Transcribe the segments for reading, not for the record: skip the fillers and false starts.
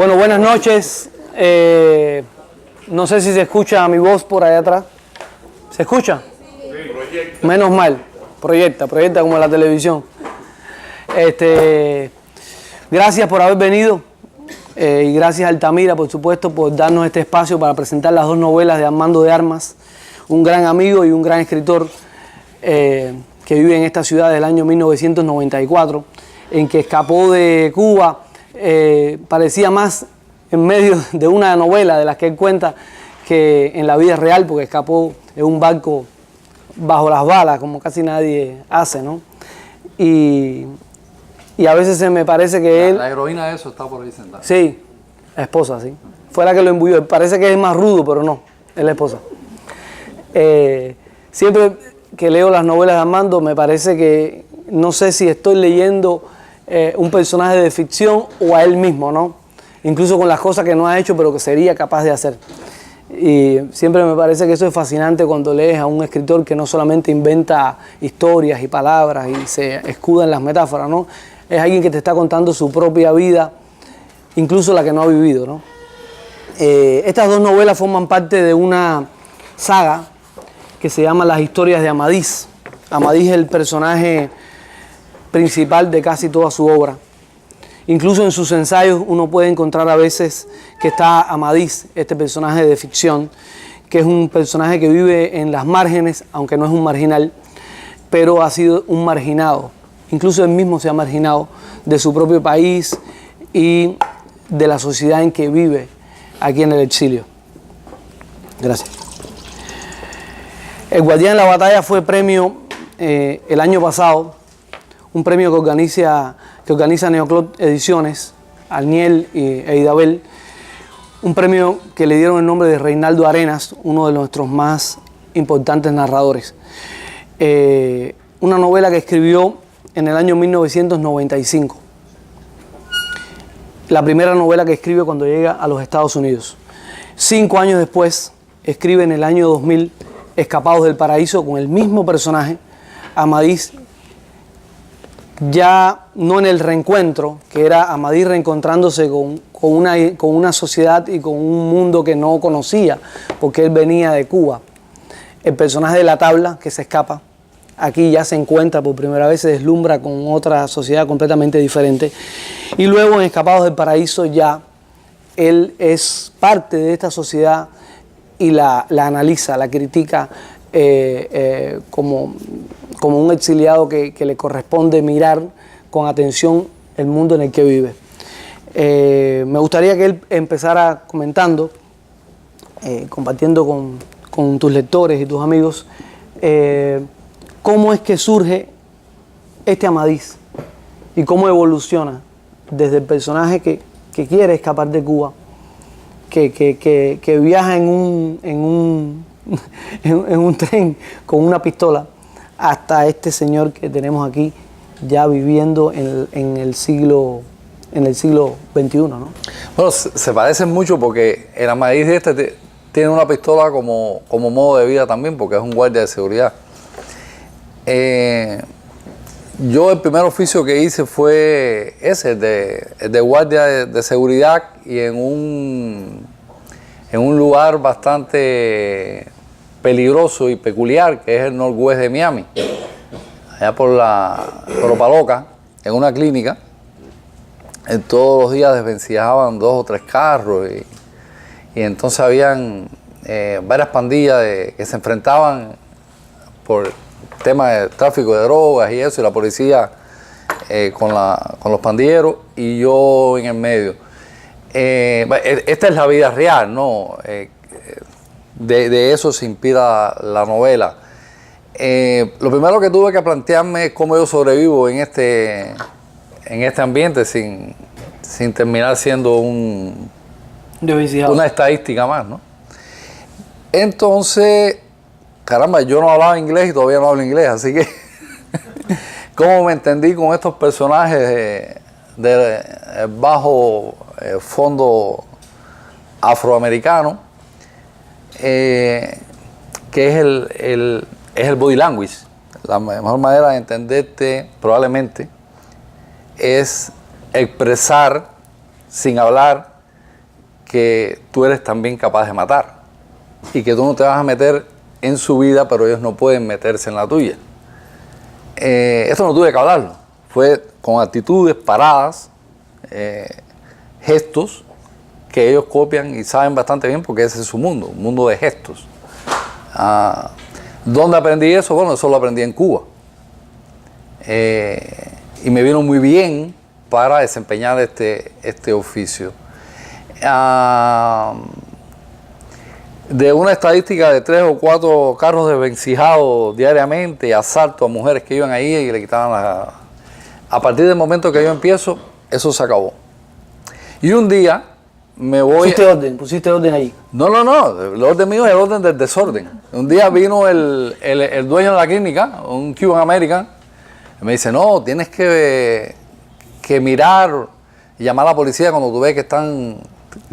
Bueno, buenas noches. No sé si se escucha mi voz por allá atrás. ¿Se escucha? Sí, proyecta. Menos mal. Proyecta como la televisión. Gracias por haber venido. Y gracias a Altamira, por supuesto, por darnos este espacio para presentar las dos novelas de Armando de Armas, un gran amigo y un gran escritor que vive en esta ciudad del año 1994, en que escapó de Cuba. Parecía más en medio de una novela de las que él cuenta que en la vida real, porque escapó en un barco bajo las balas, como casi nadie hace, ¿no? Y a veces se me parece que él... La heroína de eso está por ahí sentada. Sí, la esposa, sí. Fuera que lo embuyó. Parece que es más rudo, pero no, es la esposa. Siempre que leo las novelas de Armando, me parece que no sé si estoy leyendo un personaje de ficción o a él mismo, ¿no? Incluso con las cosas que no ha hecho, pero que sería capaz de hacer. Y siempre me parece que eso es fascinante cuando lees a un escritor que no solamente inventa historias y palabras y se escuda en las metáforas, ¿no? Es alguien que te está contando su propia vida, incluso la que no ha vivido, ¿no? Estas dos novelas forman parte de una saga que se llama Las historias de Amadís. Amadís es el personaje principal de casi toda su obra. Incluso en sus ensayos uno puede encontrar a veces que está Amadís, este personaje de ficción, que es un personaje que vive en las márgenes, aunque no es un marginal, pero ha sido un marginado. Incluso él mismo se ha marginado de su propio país y de la sociedad en que vive aquí en el exilio. Gracias. El Guardián de la Batalla fue premio el año pasado, un premio que organiza Neoclot Ediciones, Arniel e Idabel, un premio que le dieron el nombre de Reinaldo Arenas, uno de nuestros más importantes narradores. Una novela que escribió en el año 1995. La primera novela que escribe cuando llega a los Estados Unidos. 5 años después, escribe en el año 2000 Escapados del Paraíso con el mismo personaje, Amadís, ya no en el reencuentro, que era Amadís reencontrándose con una sociedad y con un mundo que no conocía, porque él venía de Cuba. El personaje de La Tabla, que se escapa, aquí ya se encuentra por primera vez, se deslumbra con otra sociedad completamente diferente. Y luego en Escapados del Paraíso ya él es parte de esta sociedad y la analiza, la critica como un exiliado que le corresponde mirar con atención el mundo en el que vive. Me gustaría que él empezara comentando, compartiendo con tus lectores y tus amigos, cómo es que surge este Amadís y cómo evoluciona desde el personaje que quiere escapar de Cuba, que viaja en un tren con una pistola, hasta este señor que tenemos aquí ya viviendo en el siglo XXI, ¿no? Bueno, se parecen mucho porque el Amadís de este tiene una pistola como modo de vida también, porque es un guardia de seguridad. Yo el primer oficio que hice fue ese, el de guardia de seguridad, y en un lugar bastante peligroso y peculiar, que es el Northwest de Miami, allá por Opaloca, en una clínica. Todos los días desvencijaban 2 o 3 carros y entonces habían varias pandillas que se enfrentaban por temas de tráfico de drogas y eso, y la policía con los pandilleros y yo en el medio. Esta es la vida real, ¿no? De eso se inspira la novela. Lo primero que tuve que plantearme es cómo yo sobrevivo en este ambiente sin terminar siendo una estadística más, ¿no? Entonces, caramba, yo no hablaba inglés y todavía no hablo inglés, así que cómo me entendí con estos personajes de bajo fondo afroamericano, que es el body language. La mejor manera de entenderte probablemente es expresar sin hablar que tú eres también capaz de matar y que tú no te vas a meter en su vida, pero ellos no pueden meterse en la tuya. Esto no tuve que hablarlo, fue con actitudes, paradas, gestos que ellos copian y saben bastante bien porque ese es su mundo, un mundo de gestos. ¿Dónde aprendí eso? Bueno, eso lo aprendí en Cuba. Y me vino muy bien para desempeñar este oficio. De una estadística de 3 o 4 carros desvencijados diariamente, asalto a mujeres que iban ahí y le quitaban la... A partir del momento que yo empiezo, eso se acabó. Y un día me voy... Pusiste orden ahí. No, el orden mío es el orden del desorden. Un día vino el dueño de la clínica, un Cuban American, y me dice, no, tienes que mirar y llamar a la policía cuando tú ves que están,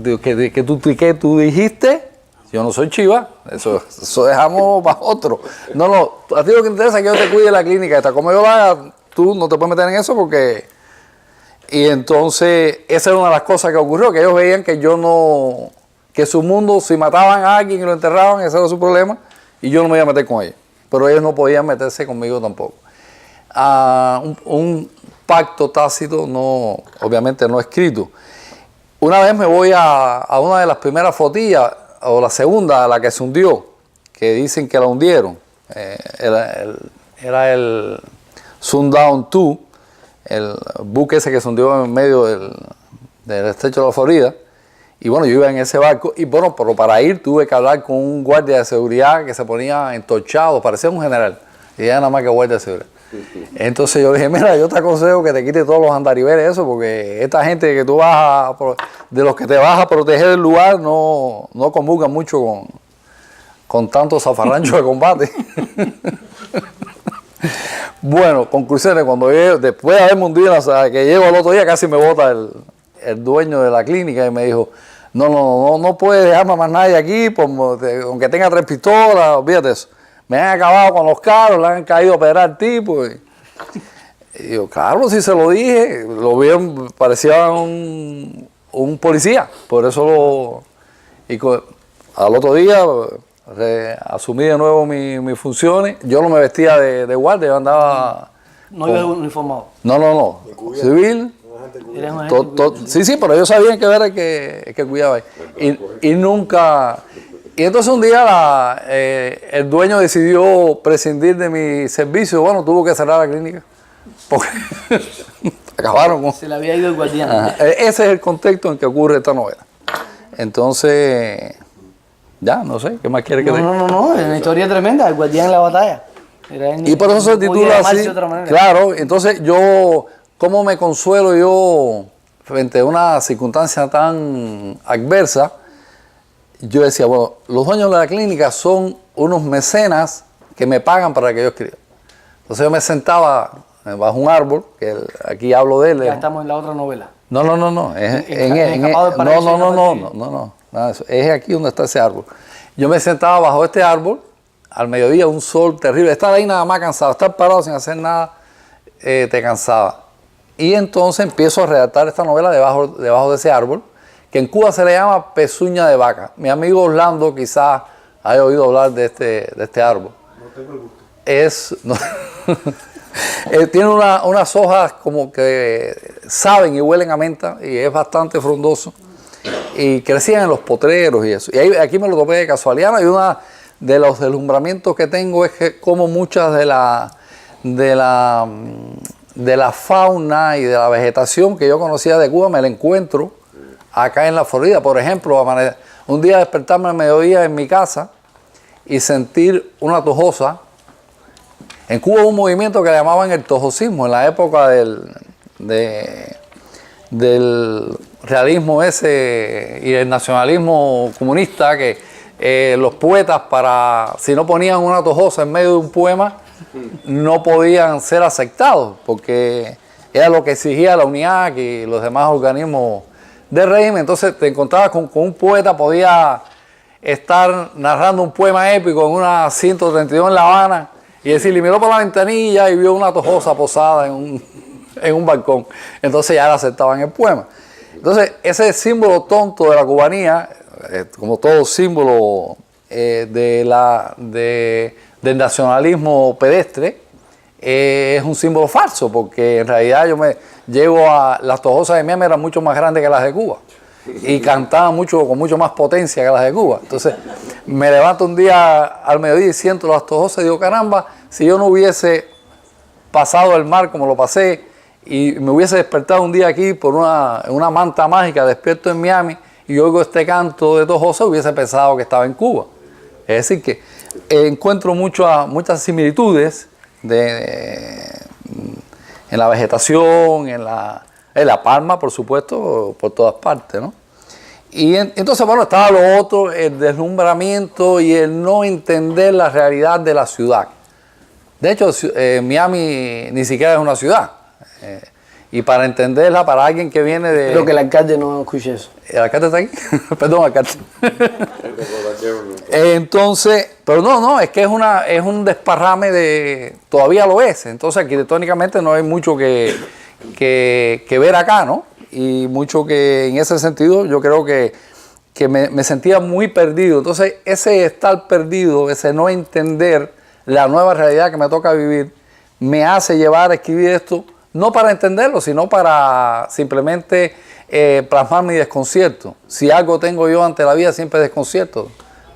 que tú dijiste. Yo no soy chiva, eso dejamos para otro. No, a ti lo que te interesa es que yo te cuide la clínica, esta como yo la haga, tú no te puedes meter en eso porque... Y entonces, esa era una de las cosas que ocurrió, que ellos veían que yo no... Que su mundo, si mataban a alguien y lo enterraban, ese era su problema, y yo no me iba a meter con ellos. Pero ellos no podían meterse conmigo tampoco. Un pacto tácito, no, obviamente no escrito. Una vez me voy a una de las primeras flotillas, o la segunda, la que se hundió, que dicen que la hundieron. Era el Sundown 2, el buque ese que se hundió en medio del estrecho de la Florida. Y bueno, yo iba en ese barco y bueno, pero para ir tuve que hablar con un guardia de seguridad que se ponía entorchado, parecía un general, y era nada más que guardia de seguridad. Entonces yo dije, mira, yo te aconsejo que te quites todos los andariveles, eso, porque esta gente que tú de los que te vas a proteger del lugar, no comulgan mucho con tanto zafarrancho de combate. Bueno, conclusiones, cuando yo, después de haberme hundido, que llego al otro día, casi me bota el dueño de la clínica y me dijo, no puedes dejarme más nadie aquí, aunque tenga 3 pistolas, olvídate eso. Me han acabado con los carros, le han caído a pedrar al tipo. Y yo, claro, sí se lo dije, lo vieron, parecía un policía, por eso al otro día asumí de nuevo mis funciones. Yo no me vestía de guardia, yo andaba... No iba uniformado. No, civil. Sí, pero ellos sabían que era el que cuidaba ahí. Y nunca... Y entonces un día el dueño decidió prescindir de mi servicio. Bueno, tuvo que cerrar la clínica. Porque acabaron con... Se le había ido el guardián. Ese es el contexto en que ocurre esta novela. Entonces, ya, no sé, ¿qué más quiere que diga? No, es una historia tremenda, el guardián en la batalla. Y por eso se titula así. Claro, entonces yo, ¿cómo me consuelo yo frente a una circunstancia tan adversa? Yo decía, bueno, los dueños de la clínica son unos mecenas que me pagan para que yo escriba. Entonces yo me sentaba bajo un árbol, que aquí hablo de él. Ya estamos en la otra novela. No. No, nada de eso. Es aquí donde está ese árbol. Yo me sentaba bajo este árbol, al mediodía, un sol terrible. Estar ahí nada más cansado, estar parado sin hacer nada, te cansaba. Y entonces empiezo a redactar esta novela debajo de ese árbol, que en Cuba se le llama pezuña de vaca. Mi amigo Orlando quizás haya oído hablar de este árbol. No tengo el gusto. Tiene unas hojas como que saben y huelen a menta y es bastante frondoso. Y crecían en los potreros y eso. Y aquí me lo topé de casualidad. Y uno de los deslumbramientos que tengo es que como muchas de la fauna y de la vegetación que yo conocía de Cuba me la encuentro acá en la Florida. Por ejemplo, un día despertarme al mediodía en mi casa y sentir una tojosa. En Cuba hubo un movimiento que le llamaban el tojosismo, en la época del realismo ese y el nacionalismo comunista, que los poetas, si no ponían una tojosa en medio de un poema, no podían ser aceptados, porque era lo que exigía la UNIAC y los demás organismos del régimen. Entonces te encontrabas con un poeta, podía estar narrando un poema épico en una 132 en La Habana y decirle, miró por la ventanilla y vio una tojosa posada en un balcón. Entonces ya le aceptaban el poema. Entonces, ese símbolo tonto de la cubanía, como todo símbolo del nacionalismo pedestre, es un símbolo falso, porque en realidad yo me llego a las tojosas de Miami eran mucho más grandes que las de Cuba y cantaban con mucho más potencia que las de Cuba. Entonces me levanto un día al mediodía y siento las tojosas y digo, caramba, si yo no hubiese pasado el mar como lo pasé y me hubiese despertado un día aquí por una manta mágica, despierto en Miami y oigo este canto de tojosas, hubiese pensado que estaba en Cuba. Es decir que encuentro muchas similitudes en la vegetación, en la palma, por supuesto, por todas partes, ¿no? Y entonces, bueno, estaba lo otro, el deslumbramiento y el no entender la realidad de la ciudad. De hecho, Miami ni siquiera es una ciudad. Y para entenderla, para alguien que viene de... Creo que el alcalde no escuche eso. ¿El alcalde está aquí? Perdón, alcalde. Entonces, pero no, es que es un desparrame todavía lo es. Entonces, arquitectónicamente no hay mucho que ver acá, ¿no? Y mucho que, en ese sentido, yo creo que me sentía muy perdido. Entonces, ese estar perdido, ese no entender la nueva realidad que me toca vivir, me hace llevar a escribir esto, no para entenderlo, sino para simplemente plasmar mi desconcierto. Si algo tengo yo ante la vida, siempre es desconcierto.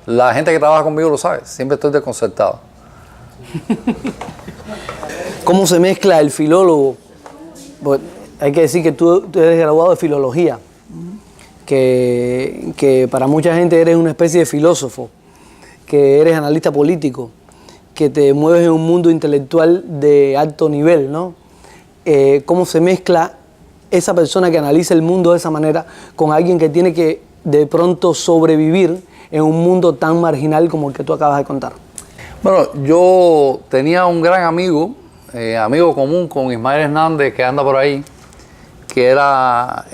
La gente que trabaja conmigo lo sabe, siempre estoy desconcertado. ¿Cómo se mezcla el filólogo? Pues hay que decir que tú eres graduado de filología, que para mucha gente eres una especie de filósofo, que eres analista político, que te mueves en un mundo intelectual de alto nivel, ¿no? ¿Cómo se mezcla esa persona que analiza el mundo de esa manera con alguien que tiene que de pronto sobrevivir en un mundo tan marginal como el que tú acabas de contar? Bueno, yo tenía un gran amigo, amigo común con Ismael Hernández, que anda por ahí, que era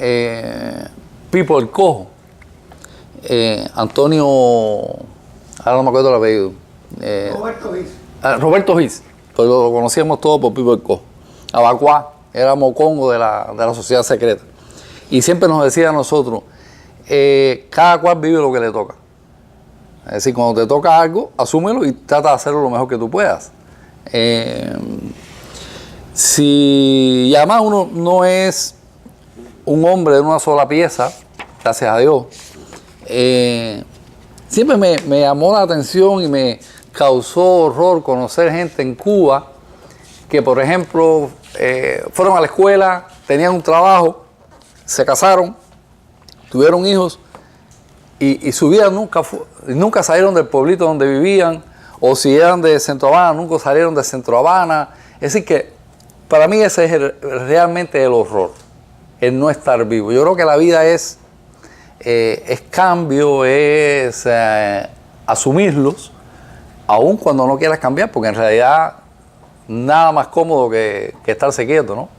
Pipo el Cojo, Antonio, ahora no me acuerdo el apellido. Roberto Giz. Roberto Giz, pues lo conocíamos todos por Pipo el Cojo. Abacuá, era mocongo de la sociedad secreta. Y siempre nos decía a nosotros, cada cual vive lo que le toca. Es decir, cuando te toca algo, asúmelo y trata de hacerlo lo mejor que tú puedas. Y además uno no es un hombre de una sola pieza, gracias a Dios. Siempre me llamó la atención y me causó horror conocer gente en Cuba que, por ejemplo, fueron a la escuela, tenían un trabajo, se casaron, tuvieron hijos y su vida nunca salieron del pueblito donde vivían, o si eran de Centro Habana, nunca salieron de Centro Habana. Es decir que para mí ese es realmente el horror, el no estar vivo. Yo creo que la vida es cambio, es asumirlos, aun cuando no quieras cambiar, porque en realidad nada más cómodo que estarse quieto, ¿no?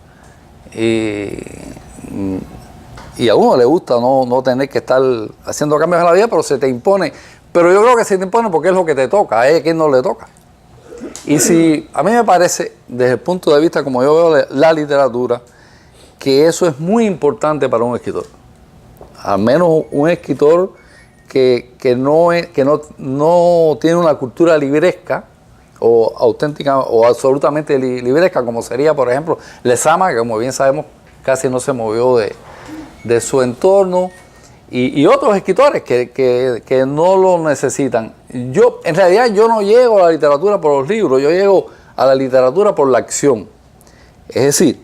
Y a uno le gusta no tener que estar haciendo cambios en la vida, pero se te impone. Pero yo creo que se te impone porque es lo que te toca, es quien no le toca. Y si a mí me parece, desde el punto de vista como yo veo la literatura, que eso es muy importante para un escritor. Al menos un escritor que no tiene una cultura libresca, o auténtica o absolutamente libresca, como sería, por ejemplo, Lezama, que como bien sabemos casi no se movió de su entorno, y otros escritores que no lo necesitan. En realidad yo no llego a la literatura por los libros, yo llego a la literatura por la acción. Es decir,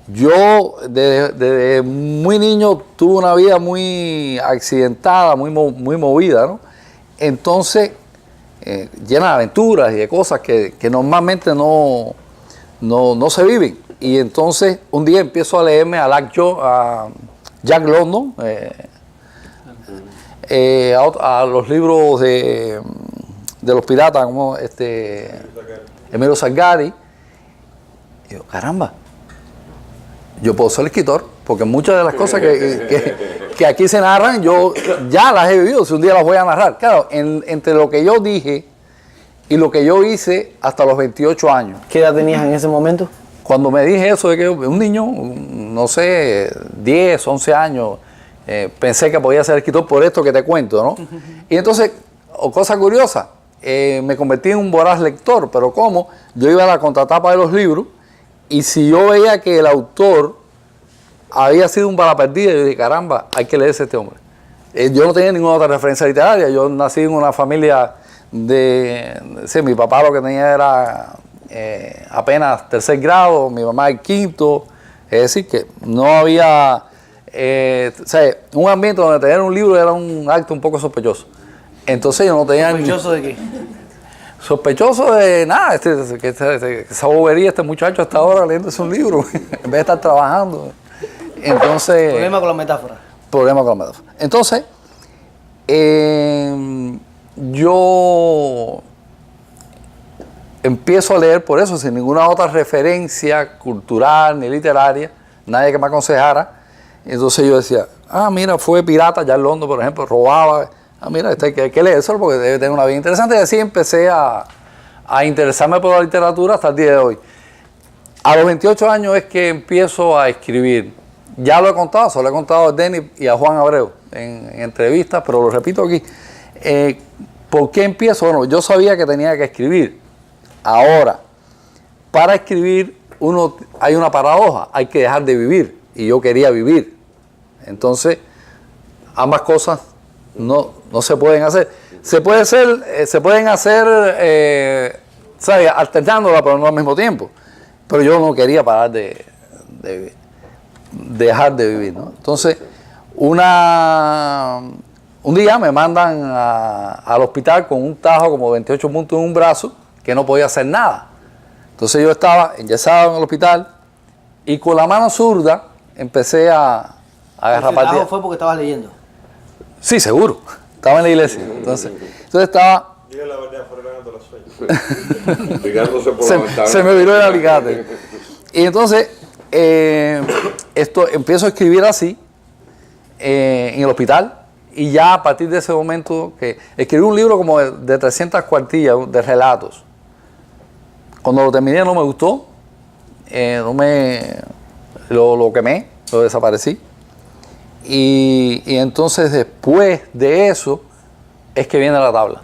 yo desde muy niño tuve una vida muy accidentada, muy movida, ¿no? Entonces, llena de aventuras y de cosas que normalmente no se viven. Y entonces un día empiezo a leerme a Jack London, a los libros de los piratas, como Emilio Salgari. Y yo, caramba, yo puedo ser escritor, porque muchas de las cosas que aquí se narran, yo ya las he vivido, si un día las voy a narrar. Claro, entre lo que yo dije y lo que yo hice hasta los 28 años. ¿Qué edad tenías en ese momento? Cuando me dije eso de que un niño, no sé, 10, 11 años, pensé que podía ser escritor por esto que te cuento, ¿no? Y entonces, cosa curiosa, me convertí en un voraz lector, pero ¿cómo? Yo iba a la contratapa de los libros y si yo veía que el autor había sido un bala perdida, yo dije, caramba, hay que leerse a este hombre. Yo no tenía ninguna otra referencia literaria, yo nací en una familia sí, mi papá lo que tenía era apenas 3er grado, mi mamá el 5º, es decir, que no había, o sea, un ambiente donde tener un libro era un acto un poco sospechoso. Entonces yo no tenía... ¿Sospechoso de qué? Sospechoso de nada, esa bobería, este muchacho hasta ahora leyéndose un libro, en vez de estar trabajando. Entonces... Problema con la metáfora. Problema con la metáfora. Entonces, yo empiezo a leer por eso, sin ninguna otra referencia cultural ni literaria, nadie que me aconsejara. Entonces yo decía, mira, fue pirata ya en Londres, por ejemplo, robaba. Mira, hay que leérselo porque debe tener una vida interesante. Y así empecé a interesarme por la literatura hasta el día de hoy. A los 28 años es que empiezo a escribir. Ya lo he contado, se lo he contado a Denis y a Juan Abreu en entrevistas, pero lo repito aquí. ¿Por qué empiezo? Bueno, yo sabía que tenía que escribir. Ahora, para escribir hay una paradoja, hay que dejar de vivir. Y yo quería vivir. Entonces, ambas cosas no se pueden hacer. Se pueden hacer, ¿sabes? Alternándolas, pero no al mismo tiempo. Pero yo no quería parar de dejar de vivir, ¿no? Entonces, un día me mandan al hospital con un tajo como 28 puntos en un brazo que no podía hacer nada. Entonces yo estaba enyesado en el hospital y con la mano zurda empecé a agarrar partida. ¿El tajo fue porque estabas leyendo? Sí, seguro. Estaba en la iglesia. Entonces estaba... Diga la verdad, fregando los sueños. Pegándose por la ventana. Se me viró el alicate. Y entonces, empiezo a escribir así, en el hospital, y ya a partir de ese momento, que escribí un libro como de 300 cuartillas de relatos. Cuando lo terminé no me gustó, lo quemé, lo desaparecí. Y entonces después de eso es que viene La Tabla,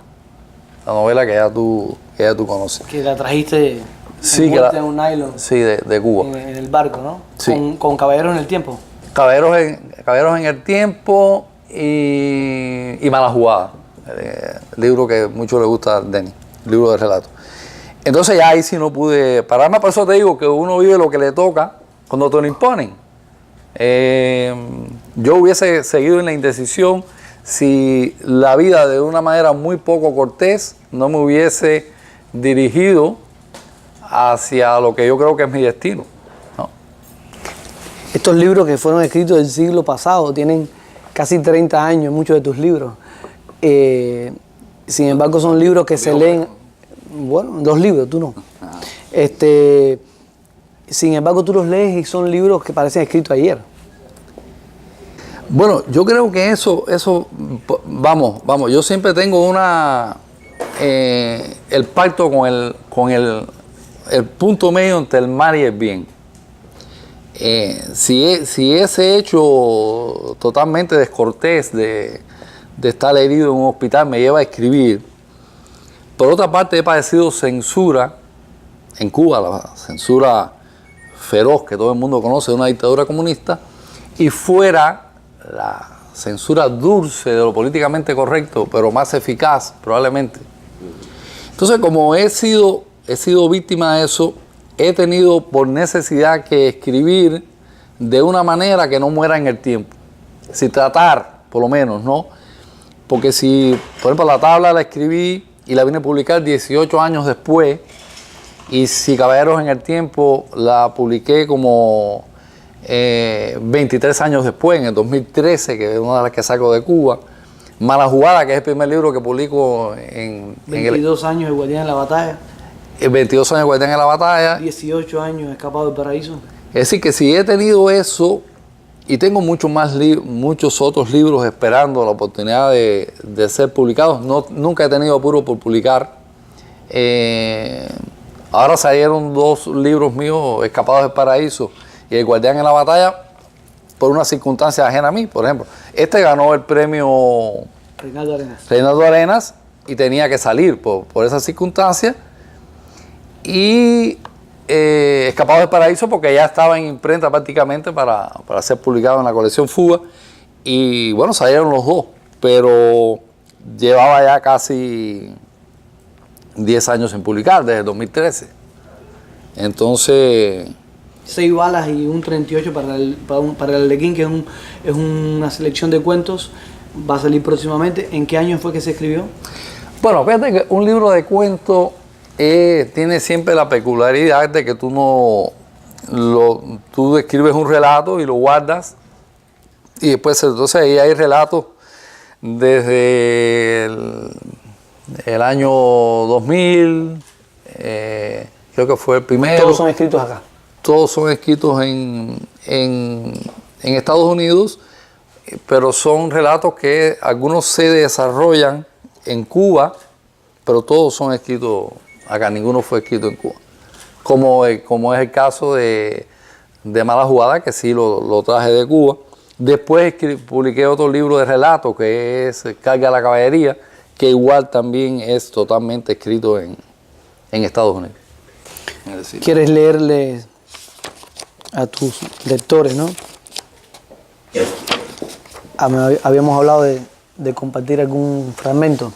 la novela que ya tú conoces. Que la trajiste sí, en un nylon. Sí, de Cuba. En el barco, ¿no? Sí. Con Caballeros en el Tiempo. Caballeros en el Tiempo y Mala Jugada, libro que mucho le gusta a Denis, libro de relatos. Entonces ya ahí sí no pude pararme, por eso te digo que uno vive lo que le toca cuando te lo imponen. Yo hubiese seguido en la indecisión si la vida de una manera muy poco cortés no me hubiese dirigido hacia lo que yo creo que es mi destino, ¿no? Estos libros que fueron escritos del siglo pasado tienen casi 30 años, muchos de tus libros. Sin embargo, son libros que se leen... Bueno, 2 libros, tú no. Sin embargo, tú los lees y son libros que parecen escritos ayer. Bueno, yo creo que eso, vamos, yo siempre tengo el pacto con el punto medio entre el mal y el bien. Si ese hecho totalmente descortés de estar herido en un hospital me lleva a escribir, por otra parte he padecido censura en Cuba, la censura feroz que todo el mundo conoce de una dictadura comunista, y fuera la censura dulce de lo políticamente correcto, pero más eficaz probablemente. Entonces, como he sido víctima de eso, he tenido por necesidad que escribir de una manera que no muera en el tiempo. Si tratar, por lo menos, ¿no? Porque si, por ejemplo, La Tabla la escribí y la vine a publicar 18 años después, y si Caballeros en el Tiempo la publiqué como 23 años después, en el 2013, que es una de las que saco de Cuba. Mala Jugada, que es el primer libro que publico en 22 años de Guardián en la Batalla. 22 años de Guardián en la Batalla. 18 años Escapado del Paraíso. Es decir, que si he tenido eso, y tengo muchos otros libros esperando la oportunidad de ser publicados, nunca he tenido apuro por publicar. Ahora salieron 2 libros míos, Escapados del Paraíso y El Guardián en la Batalla, por una circunstancia ajena a mí. Por ejemplo, este ganó el premio Reinaldo Arenas y tenía que salir por esa circunstancia. Y Escapados del Paraíso porque ya estaba en imprenta prácticamente para ser publicado en la colección Fuga. Y bueno, salieron los 2, pero llevaba ya casi 10 años sin publicar, desde 2013. Entonces... 6 balas y un 38 para el Arlequín, que es una selección de cuentos. Va a salir próximamente. ¿En qué año fue que se escribió? Bueno, fíjate que un libro de cuentos tiene siempre la peculiaridad de que tú tú escribes un relato y lo guardas, y después entonces ahí hay relatos desde el año 2000, creo que fue el primero. Todos son escritos acá. Todos son escritos en Estados Unidos, pero son relatos que algunos se desarrollan en Cuba, pero todos son escritos acá, ninguno fue escrito en Cuba. Como es el caso de Mala Jugada, que sí lo traje de Cuba. Después publiqué otro libro de relatos, que es Carga a la Caballería, que igual también es totalmente escrito en Estados Unidos. ¿Quieres leerle a tus lectores, no? Habíamos hablado de compartir algún fragmento.